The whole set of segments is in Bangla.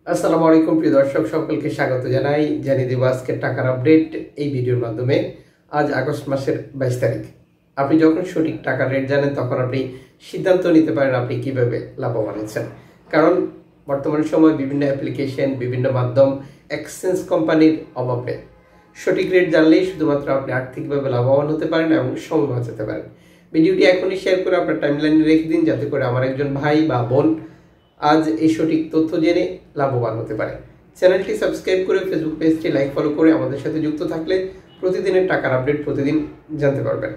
আসসালামু আলাইকুম প্রিয় দর্শক, সকলকে স্বাগত জানাই। জানিয়ে দেব আজকের টাকার আপডেট এই ভিডিওর মাধ্যমে। আজ আগস্ট মাসের 22 তারিখ। আপনি যখন সঠিক টাকার রেট জানেন তখন আপনি সিদ্ধান্ত নিতে পারেন আপনি কিভাবে লাভবান হচ্ছেন। কারণ বর্তমান সময় বিভিন্ন অ্যাপ্লিকেশন, বিভিন্ন মাধ্যম, এক্সচেঞ্জ কোম্পানির অভাবে সঠিক রেট জানলেই শুধুমাত্র আপনি আর্থিকভাবে লাভবান হতে পারেন এবং সময় বাঁচাতে পারেন। ভিডিওটি এখনই শেয়ার করে আপনার টাইমলাইনে রেখে দিন, যাতে করে আমার একজন ভাই বা বোন আজ এই সঠিক তথ্য জেনে লাভবান হতে পারে। চ্যানেলটি সাবস্ক্রাইব করে ফেসবুক পেজটি লাইক ফলো করে আমাদের সাথে যুক্ত থাকলে প্রতিদিনের টাকার আপডেট প্রতিদিন জানতে পারবেন।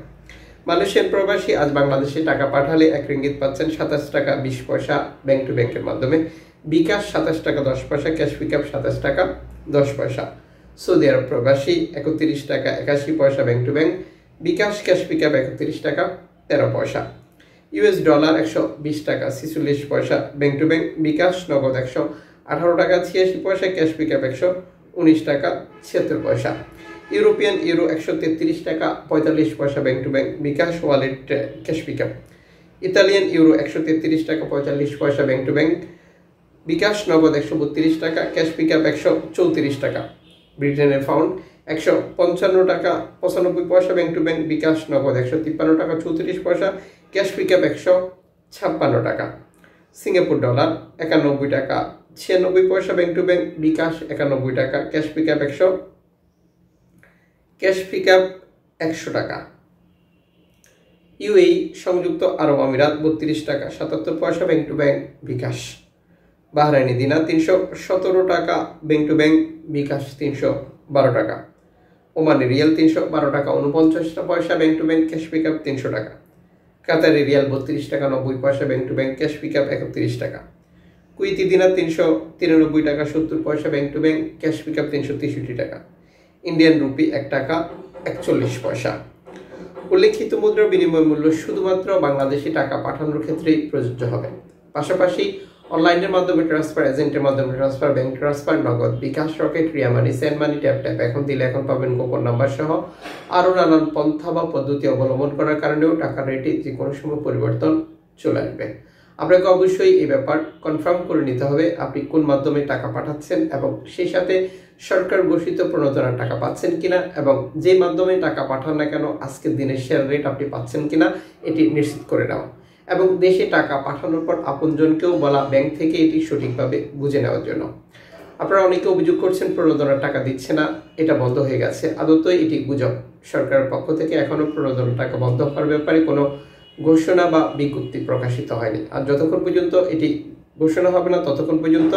মালয়েশিয়ান প্রবাসী আজ বাংলাদেশে টাকা পাঠালে 1 রিঙ্গিত পাচ্ছেন 27 টাকা 20 পয়সা ব্যাংক টু ব্যাংকের মাধ্যমে। বিকাশ 27 টাকা 10 পয়সা, ক্যাশ পিকআপ 27 টাকা 10 পয়সা। সৌদি আরব প্রবাসী 31 টাকা 81 পয়সা bank to bank, bKash cash pickup 31 টাকা 13 পয়সা। ইউএস ডলার 120 টাকা 46 পয়সা ব্যাংক টু ব্যাংক, বিকাশ নগদ 118 টাকা 86 পয়সা, ক্যাশ পিকআপ 119 টাকা 76 পয়সা। ইউরোপিয়ান ইউরো 133 টাকা 45 পয়সা bank to bank, bKash wallet cash pickup. Italian euro 133 টাকা 45 পয়সা ব্যাংক টু ব্যাংক, বিকাশ নগদ 132 টাকা, ক্যাশ পিকআপ 134 টাকা। ব্রিটেনের পাউন্ড 155 টাকা 95 পয়সা ব্যাংক টু ব্যাংক, বিকাশ নগদ 153 টাকা 34 পয়সা, ক্যাশ পিকআপ 156 টাকা। সিঙ্গাপুর ডলার 91 টাকা 96 পয়সা ব্যাংক টু ব্যাংক, বিকাশ 91 টাকা, ক্যাশ পিকআপ 100 টাকা। ইউএই সংযুক্ত আরব আমিরাত 32 টাকা 77 পয়সা ব্যাংক টু ব্যাংক, বিকাশ। বাহরাইনি দিনার 317 টাকা ব্যাংক টু ব্যাংক, বিকাশ 312 টাকা। ওমানি রিয়াল 312 টাকা 49 পয়সা bank to bank, cash pickup 300 টাকা। কাতারি রিয়াল 32 টাকা 90 পয়সা bank to bank, cash pickup 31 টাকা। কুইতি দিনার 393 টাকা 70 পয়সা bank to bank, cash pickup 363 টাকা। ইন্ডিয়ান রুপি 1 টাকা 41 পয়সা। উল্লেখিত মুদ্রার বিনিময় মূল্য শুধুমাত্র বাংলাদেশি টাকা পাঠানোর ক্ষেত্রেই প্রযোজ্য হবে। পাশাপাশি অনলাইনের মাধ্যমে ট্রান্সফার, এজেন্টের মাধ্যমে ট্রান্সফার, ব্যাংক ট্রান্সফার, নগদ, বিকাশ, রকেট, রিয়া মানি, সেন্ড মানি, ট্যাপ ট্যাপ, এখন দিলে এখন পাবেন গোপন নাম্বার সহ আরও নানান পন্থা বা পদ্ধতি অবলম্বন করার কারণেও টাকার রেটে যে কোনো সময় পরিবর্তন চলে আসবে। আপনাকে অবশ্যই এই ব্যাপার কনফার্ম করে নিতে হবে আপনি কোন মাধ্যমে টাকা পাঠাচ্ছেন এবং সেই সাথে সরকার ঘোষিত প্রণোদনার টাকা পাচ্ছেন কিনা, এবং যে মাধ্যমে টাকা পাঠান না কেন আজকের দিনের শেয়ার রেট আপনি পাচ্ছেন কিনা এটি নিশ্চিত করে নেওয়া, এবং দেশে টাকা পাঠানোর পর আপনজনকেও বলা ব্যাংক থেকে এটি সঠিকভাবে বুঝে নেওয়ার জন্য। আপনারা অনেকে অভিযোগ করছেন প্রণোদনার টাকা দিচ্ছে না, এটা বন্ধ হয়ে গেছে। আদতে এটি গুজব। সরকারের পক্ষ থেকে এখনো প্রণোদনার টাকা বন্ধ হওয়ার ব্যাপারে কোনো ঘোষণা বা বিজ্ঞপ্তি প্রকাশিত হয়নি। আর যতক্ষণ পর্যন্ত এটি ঘোষণা হবে না ততক্ষণ পর্যন্ত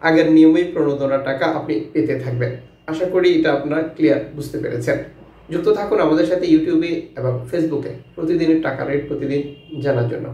আগের নিয়মেই প্রণোদনার টাকা আপনি পেতে থাকবেন। আশা করি এটা আপনারা ক্লিয়ার বুঝতে পেরেছেন। যুক্ত থাকুন আমাদের সাথে ইউটিউবে এবং ফেসবুকে প্রতিদিনের টাকা রেট প্রতিদিন জানার জন্য।